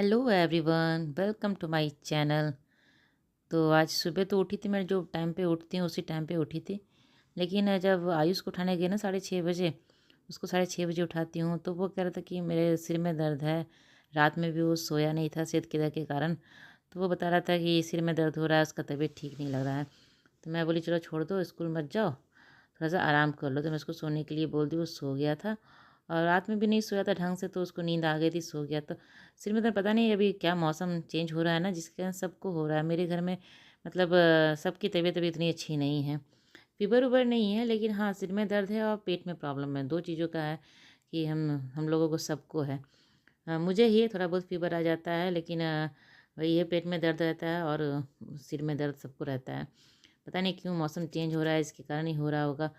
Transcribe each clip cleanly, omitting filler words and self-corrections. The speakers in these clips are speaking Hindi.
Hello everyone, welcome to my channel. तो आज सुबह तो उठी थी, मैं जो टाइम पे उठती हूँ उसी टाइम पे उठी थी। लेकिन जब आयुष को उठाने गए ना 6:30 बजे, उसको 6:30 बजे उठाती हूँ तो वो कह रहा था कि मेरे सिर में दर्द है। रात में भी वो सोया नहीं था सेहत के दर्द के कारण। तो वो बता रहा था कि सिर में दर्द हो रहा है, उसका तबीयत ठीक नहीं लग रहा है। तो मैं बोली चलो छोड़ दो, स्कूल मत जाओ, थोड़ा सा आराम कर लो। तो मैं उसको सोने के लिए बोल दी, वो सो गया था। और रात में भी नहीं सोया था ढंग से, तो उसको नींद आ गई थी, सो गया। तो सिर में दर्द पता नहीं अभी क्या मौसम चेंज हो रहा है ना, जिसके कारण सबको हो रहा है मेरे घर में। मतलब सबकी तबीयत अभी इतनी अच्छी नहीं है। फ़ीवर उबर नहीं है, लेकिन हाँ सिर में दर्द है और पेट में प्रॉब्लम है, दो चीज़ों का है कि हम लोगों को सबको है। मुझे ही थोड़ा बहुत फ़ीवर आ जाता है, लेकिन वही है, पेट में दर्द रहता है और सिर में दर्द सबको रहता है। पता नहीं क्यों मौसम चेंज हो रहा है, इसके कारण ही हो रहा होगा।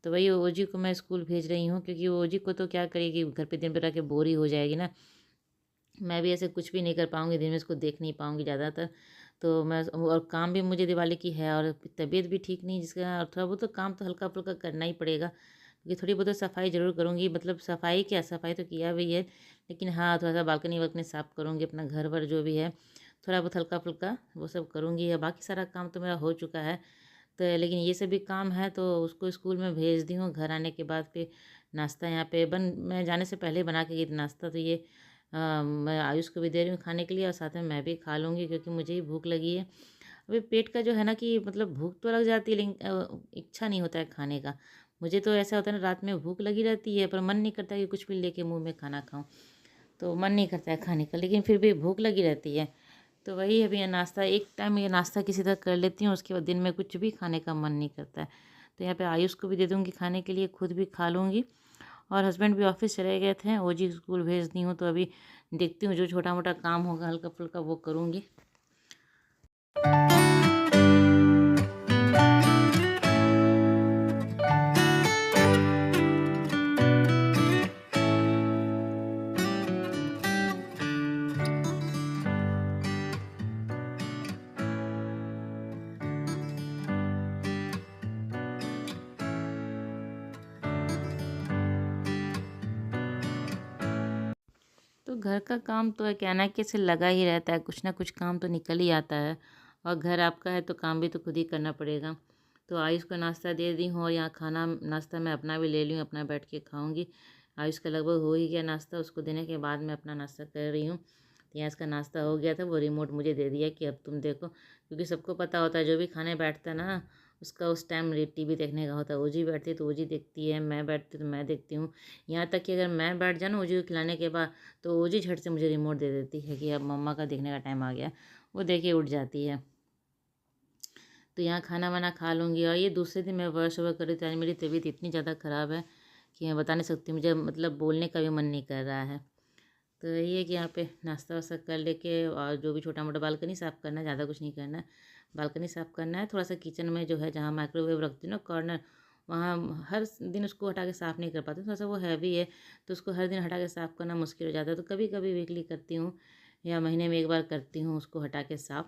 तो वही ओजी को मैं स्कूल भेज रही हूँ, क्योंकि ओजी को तो क्या करेगी, घर पे दिन भर रह के बोर ही हो जाएगी ना। मैं भी ऐसे कुछ भी नहीं कर पाऊँगी, दिन में इसको देख नहीं पाऊँगी ज़्यादातर। तो मैं और काम भी मुझे दिवाली की है और तबीयत भी ठीक नहीं, जिसके कारण और थोड़ा बहुत तो काम तो हल्का-फुल्का करना ही पड़ेगा। क्योंकि थोड़ी बहुत तो सफाई ज़रूर करूँगी, मतलब सफाई क्या, सफाई तो किया भी है। लेकिन हाँ, थोड़ा-सा बालकनी-वाल्कनी साफ़ करूँगी, अपना घर-वर जो भी है, थोड़ा बहुत हल्का-फुल्का वो सब करूँगी। या बाकी सारा काम तो मेरा हो चुका है। तो लेकिन ये सब भी काम है, तो उसको स्कूल में भेज दी हूँ। घर आने के बाद फिर नाश्ता यहाँ पे मैं जाने से पहले बना के गई थी नाश्ता। तो ये मैं आयुष को भी दे रही हूँ खाने के लिए, और साथ में मैं भी खा लूँगी, क्योंकि मुझे ही भूख लगी है। अभी पेट का जो है ना, कि मतलब भूख तो लग जाती है, लेकिन इच्छा नहीं होता है खाने का। मुझे तो ऐसा होता है ना, रात में भूख लगी रहती है पर मन नहीं करता कि कुछ भी लेके मुँह में खाना खाऊँ। तो मन नहीं करता है खाने का, लेकिन फिर भी भूख लगी रहती है। तो वही अभी ये नाश्ता, एक टाइम ये नाश्ता किसी तरह कर लेती हूँ, उसके बाद दिन में कुछ भी खाने का मन नहीं करता है। तो यहाँ पे आयुष को भी दे दूँगी खाने के लिए, खुद भी खा लूँगी। और हस्बैंड भी ऑफिस चले गए थे, ओजी स्कूल भेज दी हूँ। तो अभी देखती हूँ, जो छोटा मोटा काम होगा हल्का फुल्का वो करूँगी। तो घर का काम तो है, कहना कि से लगा ही रहता है, कुछ ना कुछ काम तो निकल ही आता है। और घर आपका है तो काम भी तो खुद ही करना पड़ेगा। तो आयुष को नाश्ता दे दी हूँ, और यहाँ खाना नाश्ता मैं अपना भी ले ली हूँ, अपना बैठ के खाऊंगी। आयुष का लगभग हो ही गया नाश्ता, उसको देने के बाद मैं अपना नाश्ता कर रही हूँ। तो यहाँ इसका नाश्ता हो गया था, वो रिमोट मुझे दे दिया कि अब तुम देखो, क्योंकि सबको पता होता है जो भी खाने बैठता है ना, उसका उस टाइम टीवी देखने का होता है। ओजी बैठती है तो ओजी देखती है, मैं बैठती तो मैं देखती हूँ। यहाँ तक कि अगर मैं बैठ जाऊँ ना ओजी को खिलाने के बाद, तो ओजी झट से मुझे रिमोट दे देती है कि अब मम्मा का देखने का टाइम आ गया। वो देख के उठ जाती है। तो यहाँ खाना वाना खा लूँगी। और ये दूसरे दिन मैं वर्क वर्क कर रही थी, आज मेरी तबीयत इतनी ज़्यादा ख़राब है कि मैं बता नहीं सकती, मुझे मतलब बोलने का भी मन नहीं कर रहा है। तो यही है कि यहाँ पे नाश्ता वास्ता कर लेके, और जो भी छोटा मोटा बालकनी साफ़ करना है, ज़्यादा कुछ नहीं करना है। बालकनी साफ़ करना है, थोड़ा सा किचन में जो है जहाँ माइक्रोवेव रखती हूँ ना कॉर्नर, वहाँ हर दिन उसको हटा के साफ़ नहीं कर पाती, थोड़ा सा वो हैवी है। तो उसको हर दिन हटा के साफ़ करना मुश्किल हो जाता है। तो कभी कभी वीकली करती हूँ, या महीने में एक बार करती हूँ उसको हटा के साफ़।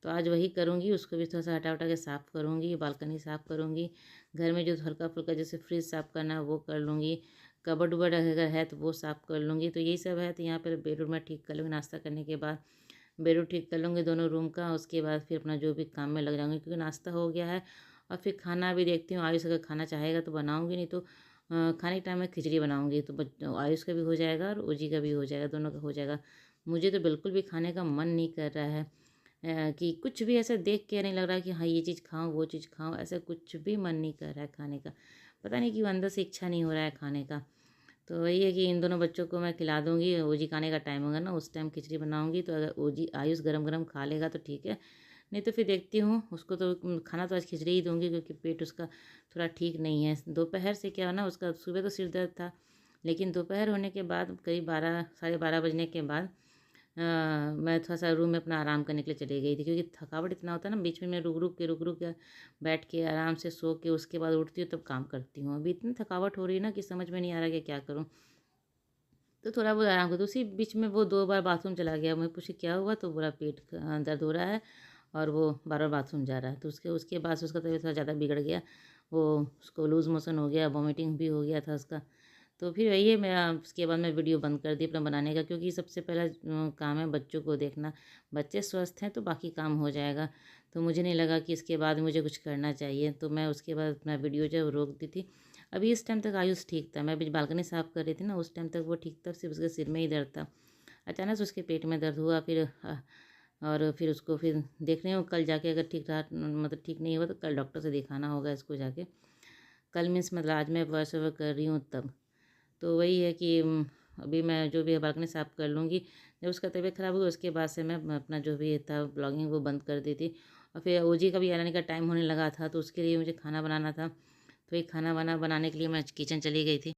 तो आज वही करूँगी, उसको भी थोड़ा सा हटा उटा के साफ़ करूँगी, बालकनी साफ़ करूँगी। घर में जो हल्का फुल्का जैसे फ्रिज साफ़ करना है वो कर लूँगी। कबर्ड वबर्ड अगर है तो वो साफ़ कर लूँगी। तो यही सब है। तो यहाँ पर बेडरूम मैं ठीक कर लूँगी, नाश्ता करने के बाद बेडरूम ठीक कर लूँगी दोनों रूम का। उसके बाद फिर अपना जो भी काम में लग जाऊँगी, क्योंकि नाश्ता हो गया है। और फिर खाना भी देखती हूँ, आयुष अगर खाना चाहेगा तो बनाऊँगी, नहीं तो खाने के टाइम में खिचड़ी बनाऊँगी, तो आयुष का भी हो जाएगा और ओजी का भी हो जाएगा, दोनों का हो जाएगा। मुझे तो बिल्कुल भी खाने का मन नहीं कर रहा है। कि कुछ भी ऐसा देख के नहीं लग रहा कि हाँ ये चीज़ खाऊं वो चीज़ खाऊं, ऐसा कुछ भी मन नहीं कर रहा है खाने का। पता नहीं क्यों अंदर से इच्छा नहीं हो रहा है खाने का। तो वही है कि इन दोनों बच्चों को मैं खिला दूंगी, ओजी खाने का टाइम होगा ना उस टाइम खिचड़ी बनाऊंगी। तो अगर ओजी आयुष गरम गरम खा लेगा तो ठीक है, नहीं तो फिर देखती हूँ उसको। तो खाना तो आज खिचड़ी ही दूंगी, क्योंकि पेट उसका थोड़ा ठीक नहीं है। दोपहर से क्या ना, उसका सुबह तो सिर दर्द था, लेकिन दोपहर होने के बाद करीब 12 साढ़े 12 बजने के बाद मैं थोड़ा-सा रूम में अपना आराम करने के लिए चली गई थी, क्योंकि थकावट इतना होता है ना, बीच में मैं रुक-रुक के बैठ के आराम से सो के उसके बाद उठती हूँ तब काम करती हूँ। अभी इतनी थकावट हो रही है ना कि समझ में नहीं आ रहा कि क्या करूँ? तो थोड़ा बहुत आराम करती हूँ। उसी बीच में वो 2 बार बाथरूम चला गया। मैं पूछी क्या हुआ? तो बोला पेट दर्द हो रहा है, और वो बार-बार बाथरूम जा रहा है। तो उसके उसके बाद से उसका तबीयत थोड़ा ज़्यादा बिगड़ गया। वो उसको लूज़ मोशन हो गया, वॉमिटिंग भी हो गया था उसका। तो फिर वही है, मैं उसके बाद मैं वीडियो बंद कर दी अपना बनाने का, क्योंकि सबसे पहला काम है बच्चों को देखना। बच्चे स्वस्थ हैं तो बाकी काम हो जाएगा। तो मुझे नहीं लगा कि इसके बाद मुझे कुछ करना चाहिए, तो मैं उसके बाद अपना वीडियो जो है वो रोक दी थी। अभी इस टाइम तक आयुष ठीक था, मैं अभी बालकनी साफ़ कर रही थी ना, उस टाइम तक वो ठीक था, सिर्फ उसके सिर में ही दर्द था। अचानक से उसके पेट में दर्द हुआ, फिर और फिर उसको फिर देखने हूँ कल जाके, अगर ठीक रहा मतलब ठीक नहीं हुआ तो कल डॉक्टर से दिखाना होगा इसको जाके। कल मीन्स मतलब आज मैं वॉइस ओवर कर रही हूँ तब। तो वही है कि अभी मैं जो भी है बालकनी साफ़ कर लूँगी। जब उसका तबीयत ख़राब हुई उसके बाद से मैं अपना जो भी था ब्लॉगिंग वो बंद कर दी थी। और फिर ओजी का भी आने का टाइम होने लगा था, तो उसके लिए मुझे खाना बनाना था। तो ये खाना वाना बनाने के लिए मैं किचन चली गई थी।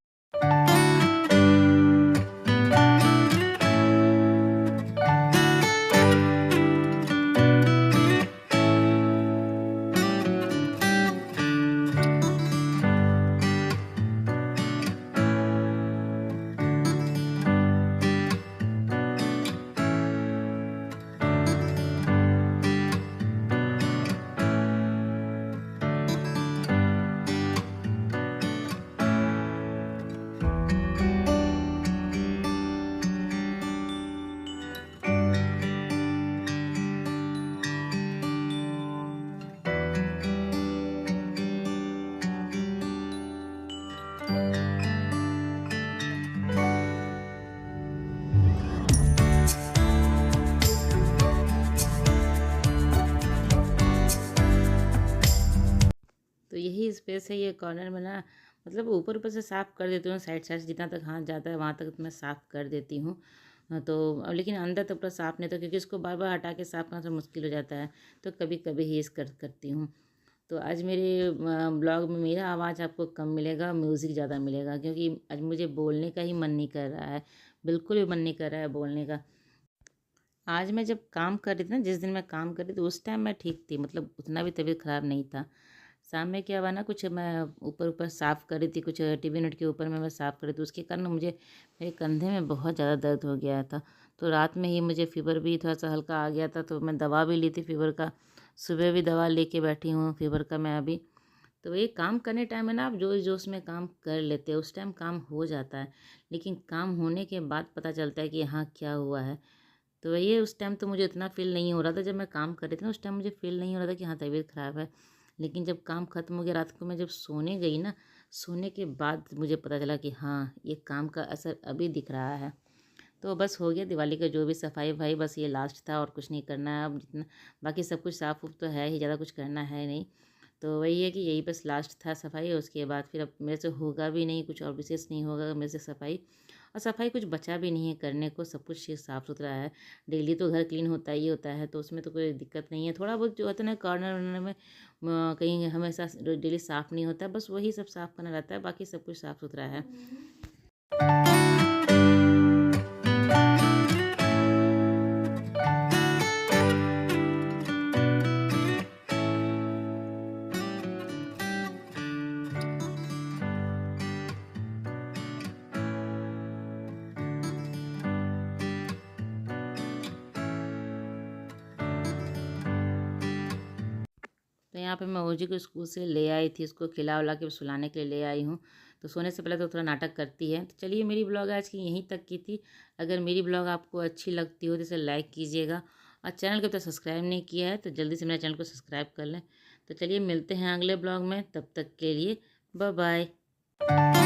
तो यही स्पेस है ये कॉर्नर में ना, मतलब ऊपर ऊपर से साफ़ कर देती हूँ, साइड साइड से जितना तक हाथ जाता है वहाँ तक मैं साफ़ कर देती हूँ। लेकिन अंदर तो पूरा साफ़ नहीं होता, क्योंकि इसको बार बार हटा के साफ़ करना तो मुश्किल हो जाता है। तो कभी कभी ही करती हूँ। तो आज मेरे ब्लॉग में मेरा आवाज़ आपको कम मिलेगा, म्यूज़िक ज़्यादा मिलेगा, क्योंकि आज मुझे बोलने का ही मन नहीं कर रहा है। बिल्कुल भी मन नहीं कर रहा है बोलने का। आज मैं जब काम कर रही थी ना, जिस दिन मैं काम कर रही थी उस टाइम मैं ठीक थी, मतलब उतना भी तबीयत ख़राब नहीं था। शाम में क्या हुआ ना, कुछ मैं ऊपर ऊपर साफ़ कर रही थी, कुछ टीवी यूनिट के ऊपर में मैं साफ़ कर रही थी, उसके कारण मुझे मेरे कंधे में बहुत ज़्यादा दर्द हो गया था। तो रात में ही मुझे फ़ीवर भी थोड़ा सा हल्का आ गया था, तो मैं दवा भी ली थी फ़ीवर का। सुबह भी दवा लेके बैठी हूँ फ़ीवर का मैं अभी। तो ये काम करने टाइम है ना, आप जोश जोश में काम कर लेते हो, उस टाइम काम हो जाता है। लेकिन काम होने के बाद पता चलता है कि हाँ क्या हुआ है। तो वही है, उस टाइम तो मुझे इतना फ़ील नहीं हो रहा था, जब मैं काम कर रही थी ना उस टाइम मुझे फ़ील नहीं हो रहा था कि हाँ तबीयत ख़राब है। लेकिन जब काम ख़त्म हो गया रात को, मैं जब सोने गई ना, सोने के बाद मुझे पता चला कि हाँ ये काम का असर अभी दिख रहा है। तो बस हो गया दिवाली का जो भी सफाई-वफाई, बस ये लास्ट था और कुछ नहीं करना है अब। जितना बाकी सब कुछ साफ़-उफ़ तो है ही, ज़्यादा कुछ करना है नहीं। तो वही है कि यही बस लास्ट था सफाई, और उसके बाद फिर अब मेरे से होगा भी नहीं, कुछ और विशेष नहीं होगा मेरे से सफाई। और सफाई कुछ बचा भी नहीं है करने को, सब कुछ ये साफ़ सुथरा है। डेली तो घर क्लीन होता ही होता है, तो उसमें तो कोई दिक्कत नहीं है। थोड़ा बहुत जो होता है ना कॉर्नर वॉर्नर में कहीं हमेशा डेली साफ़ नहीं होता है, बस वही सब साफ़ करना रहता है, बाकी सब कुछ साफ़ सुथरा है। तो यहाँ पे मैं ओजी को स्कूल से ले आई थी, उसको खिला-उला के सुलाने के लिए ले आई हूँ। तो सोने से पहले तो थोड़ा नाटक करती है। तो चलिए, मेरी ब्लॉग आज की यहीं तक की थी। अगर मेरी ब्लॉग आपको अच्छी लगती हो तो इसे लाइक कीजिएगा, और चैनल को तो सब्सक्राइब नहीं किया है तो जल्दी से मेरे चैनल को सब्सक्राइब कर लें। तो चलिए मिलते हैं अगले ब्लॉग में, तब तक के लिए बाय बाय।